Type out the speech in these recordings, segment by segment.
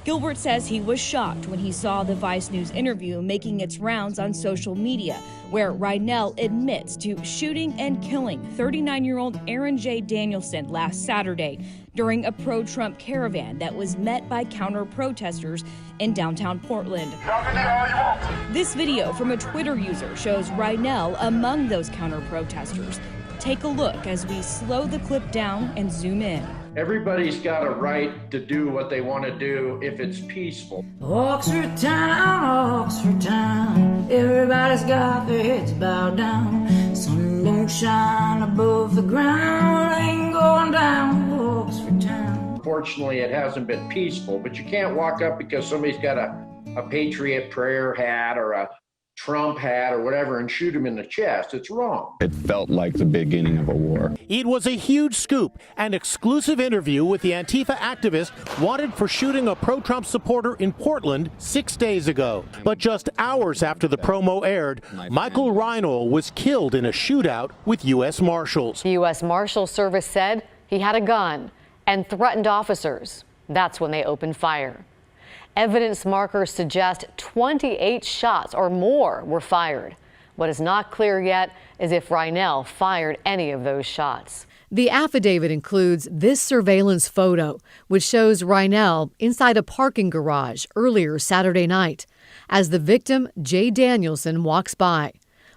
Gilbert says he was shocked when he saw the Vice News interview making its rounds on social media, where Reinell admits to shooting and killing 39-year-old Aaron J. Danielson last Saturday during a pro-Trump caravan that was met by counter-protesters in downtown Portland. This video from a Twitter user shows Reinell among those counter-protesters. Take a look as we slow the clip down and zoom in. Everybody's got a right to do what they want to do if it's peaceful. Oxford town, everybody's got their heads bowed down. Sun don't shine above the ground, ain't going down Oxford town. Fortunately, it hasn't been peaceful, but you can't walk up because somebody's got a Patriot prayer hat or a Trump hat or whatever and shoot him in the chest. It's wrong. It felt like the beginning of a war. It was a huge scoop, an exclusive interview with the Antifa activist wanted for shooting a pro-Trump supporter in Portland 6 days ago. But just hours after the promo aired, Michael Reinell was killed in a shootout with U.S. Marshals. The U.S. Marshal Service said he had a gun and threatened officers. That's when they opened fire. Evidence markers suggest 28 shots or more were fired. What is not clear yet is if Reinell fired any of those shots. The affidavit includes this surveillance photo, which shows Reinell inside a parking garage earlier Saturday night as the victim, Jay Danielson, walks by.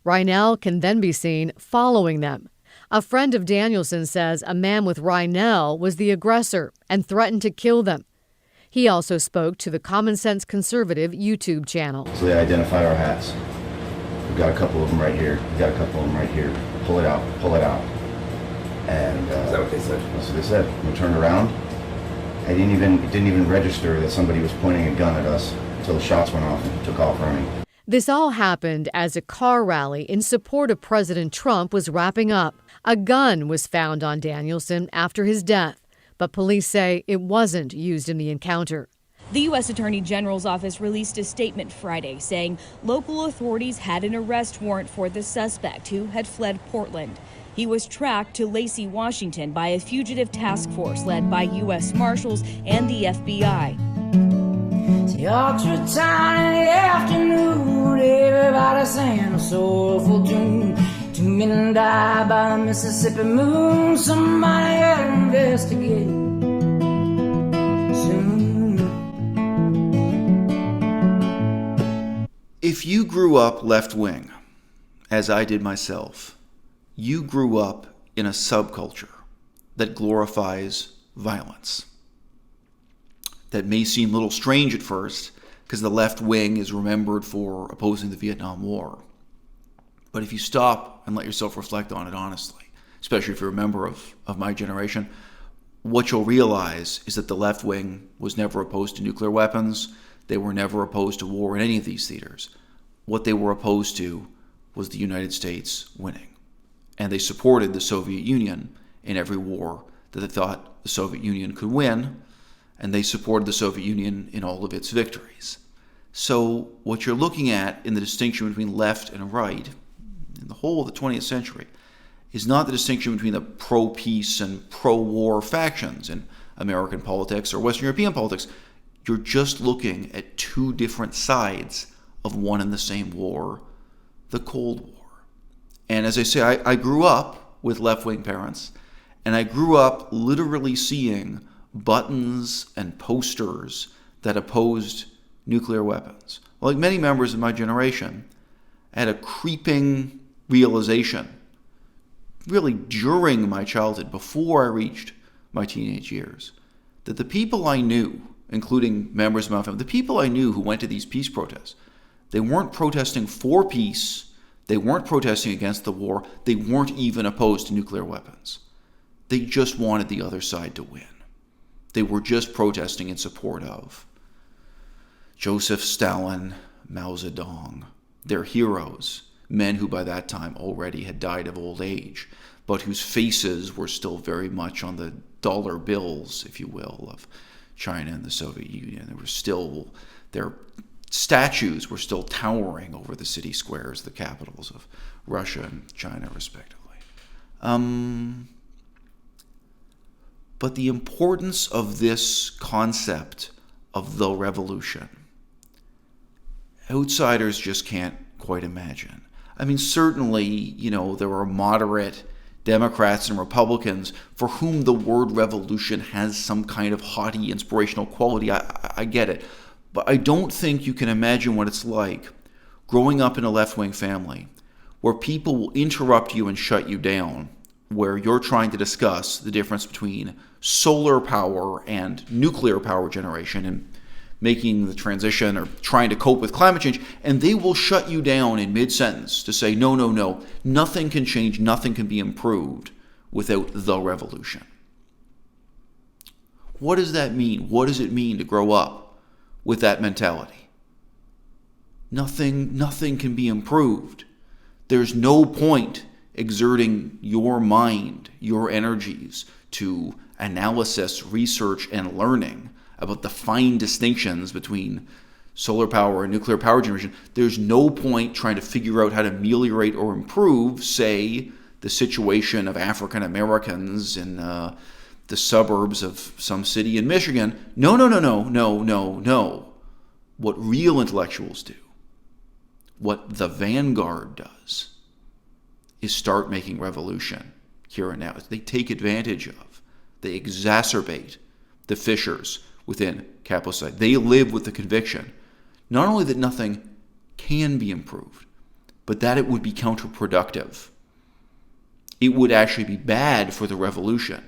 Reinell can then be seen following them. A friend of Danielson says a man with Reinell was the aggressor and threatened to kill them. He also spoke to the Common Sense Conservative YouTube channel. So they identified our hats. We've got a couple of them right here. We've got a couple of them right here. Pull it out, pull it out. And is that what they said? That's what they said. We turned around. It didn't even register that somebody was pointing a gun at us until the shots went off and took off running. This all happened as a car rally in support of President Trump was wrapping up. A gun was found on Danielson after his death, but police say it wasn't used in the encounter. The U.S. Attorney General's office released a statement Friday saying local authorities had an arrest warrant for the suspect who had fled Portland. He was tracked to Lacey, Washington by a fugitive task force led by U.S. Marshals and the FBI. See Oxford town in the afternoon, everybody singing a soulful tune. 2 men died by the Mississippi moon, somebody had to investigate soon. If you grew up left-wing, as I did myself, you grew up in a subculture that glorifies violence. That may seem a little strange at first, because the left wing is remembered for opposing the Vietnam War. But if you stop and let yourself reflect on it honestly, especially if you're a member of my generation, what you'll realize is that the left wing was never opposed to nuclear weapons. They were never opposed to war in any of these theaters. What they were opposed to was the United States winning. And they supported the Soviet Union in every war that they thought the Soviet Union could win, and they supported the Soviet Union in all of its victories. So what you're looking at in the distinction between left and right in the whole of the 20th century is not the distinction between the pro-peace and pro-war factions in American politics or Western European politics. You're just looking at two different sides of one and the same war, the Cold War. And as I say, I grew up with left-wing parents, and I grew up literally seeing buttons and posters that opposed nuclear weapons. Like many members of my generation, I had a creeping realization, really during my childhood, before I reached my teenage years, that the people I knew, including members of my family, the people I knew who went to these peace protests, they weren't protesting for peace, they weren't protesting against the war, they weren't even opposed to nuclear weapons. They just wanted the other side to win. They were just protesting in support of Joseph Stalin, Mao Zedong, their heroes, men who by that time already had died of old age, but whose faces were still very much on the dollar bills, if you will, of China and the Soviet Union. Their statues were still towering over the city squares, the capitals of Russia and China, respectively. But the importance of this concept of the revolution. Outsiders just can't quite imagine. I mean, certainly, there are moderate Democrats and Republicans for whom the word revolution has some kind of haughty, inspirational quality. I get it. But I don't think you can imagine what it's like growing up in a left-wing family where people will interrupt you and shut you down, where you're trying to discuss the difference between solar power and nuclear power generation and making the transition or trying to cope with climate change, and they will shut you down in mid-sentence to say, no, nothing can change, nothing can be improved without the revolution. What does that mean? What does it mean to grow up with that mentality? Nothing can be improved. There's no point exerting your mind, your energies to analysis, research, and learning about the fine distinctions between solar power and nuclear power generation. There's no point trying to figure out how to ameliorate or improve, say, the situation of African Americans in the suburbs of some city in Michigan. No. What real intellectuals do, what the vanguard does, is start making revolution here and now. They take advantage of, they exacerbate the fissures within capital society. They live with the conviction, not only that nothing can be improved, but that it would be counterproductive. It would actually be bad for the revolution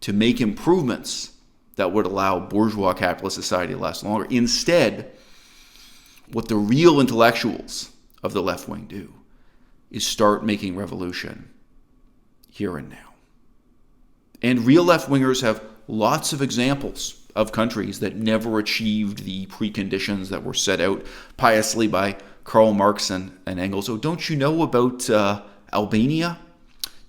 to make improvements that would allow bourgeois capitalist society to last longer. Instead, what the real intellectuals of the left wing do is start making revolution here and now. And real left-wingers have lots of examples of countries that never achieved the preconditions that were set out piously by Karl Marx and Engels. Oh, don't you know about Albania?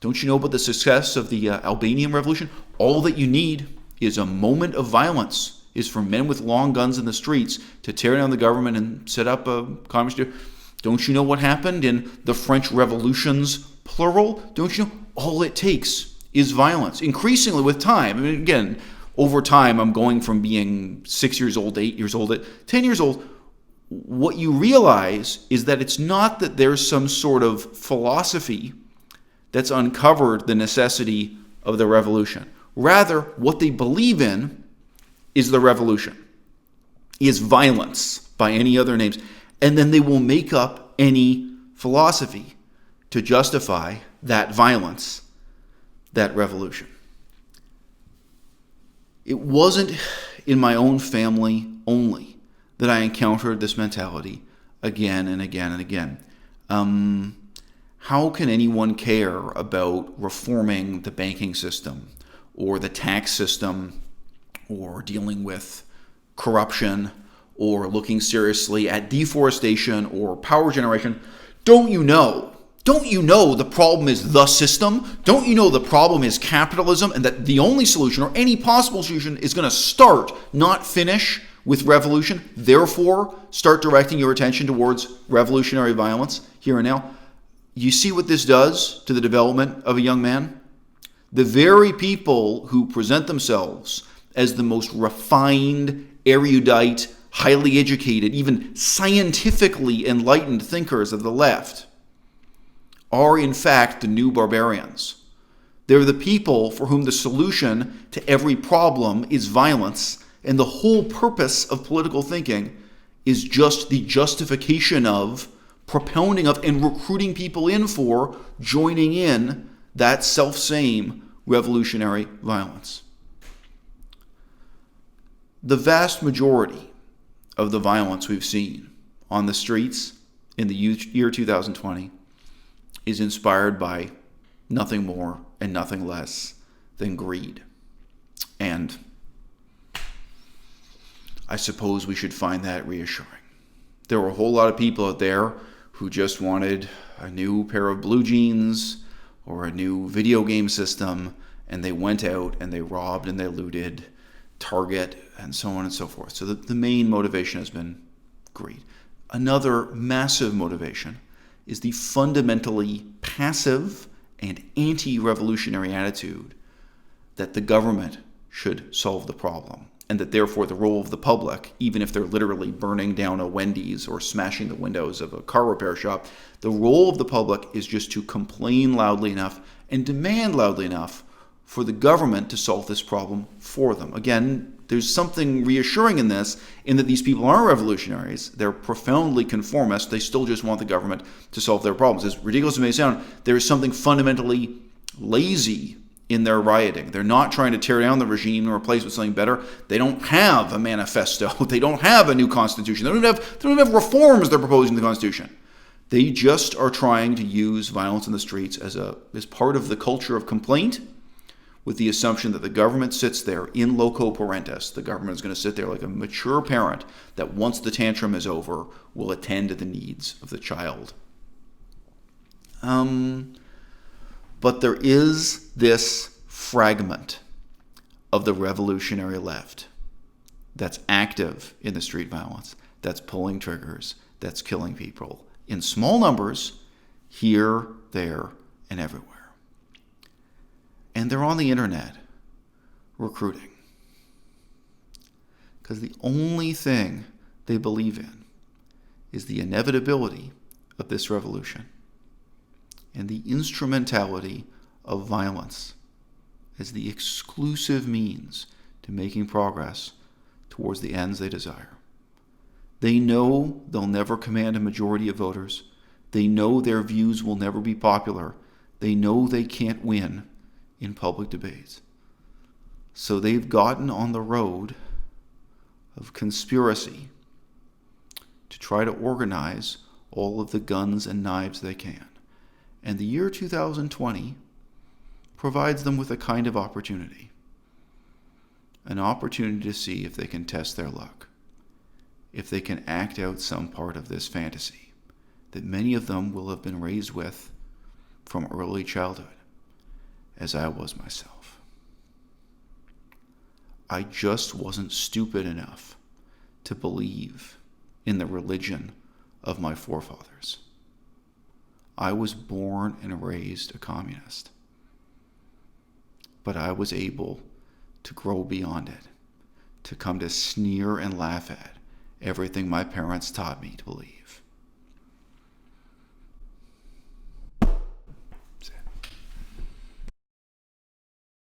Don't you know about the success of the Albanian revolution? All that you need is a moment of violence, is for men with long guns in the streets to tear down the government and set up a communist. Don't you know what happened in the French revolutions, plural? Don't you know? All it takes is violence. Increasingly with time, I mean, again, over time, I'm going from being 6 years old to 8 years old to 10 years old. What you realize is that it's not that there's some sort of philosophy that's uncovered the necessity of the revolution. Rather, what they believe in is the revolution, is violence by any other names. And then they will make up any philosophy to justify that violence, that revolution. It wasn't in my own family only that I encountered this mentality again and again and again. How can anyone care about reforming the banking system or the tax system or dealing with corruption or looking seriously at deforestation or power generation? Don't you know the problem is the system? Don't you know the problem is capitalism, and that the only solution or any possible solution is going to start, not finish, with revolution? Therefore, start directing your attention towards revolutionary violence here and now. You see what this does to the development of a young man? The very people who present themselves as the most refined, erudite, highly educated, even scientifically enlightened thinkers of the left are in fact the new barbarians. They're the people for whom the solution to every problem is violence, and the whole purpose of political thinking is just the justification of, propounding of, and recruiting people in for joining in that self-same revolutionary violence. The vast majority of the violence we've seen on the streets in the year 2020 is inspired by nothing more and nothing less than greed. And I suppose we should find that reassuring. There were a whole lot of people out there who just wanted a new pair of blue jeans or a new video game system, and they went out and they robbed and they looted Target and so on and so forth. So the main motivation has been greed. Another massive motivation is the fundamentally passive and anti-revolutionary attitude that the government should solve the problem and that therefore the role of the public, even if they're literally burning down a Wendy's or smashing the windows of a car repair shop, the role of the public is just to complain loudly enough and demand loudly enough for the government to solve this problem for them. Again, there's something reassuring in this, in that these people aren't revolutionaries. They're profoundly conformist. They still just want the government to solve their problems. As ridiculous as it may sound, there is something fundamentally lazy in their rioting. They're not trying to tear down the regime and replace it with something better. They don't have a manifesto. They don't have a new constitution. They don't even have reforms they're proposing in the constitution. They just are trying to use violence in the streets as part of the culture of complaint, with the assumption that the government sits there in loco parentis. The government is going to sit there like a mature parent that once the tantrum is over will attend to the needs of the child. But there is this fragment of the revolutionary left that's active in the street violence, that's pulling triggers, that's killing people in small numbers, here, there, and everywhere. And they're on the internet recruiting. Because the only thing they believe in is the inevitability of this revolution and the instrumentality of violence as the exclusive means to making progress towards the ends they desire. They know they'll never command a majority of voters. They know their views will never be popular. They know they can't win in public debates. So they've gotten on the road of conspiracy to try to organize all of the guns and knives they can. And the year 2020 provides them with a kind of opportunity. An opportunity to see if they can test their luck, if they can act out some part of this fantasy that many of them will have been raised with from early childhood, as I was myself. I just wasn't stupid enough to believe in the religion of my forefathers. I was born and raised a communist, but I was able to grow beyond it, to come to sneer and laugh at everything my parents taught me to believe.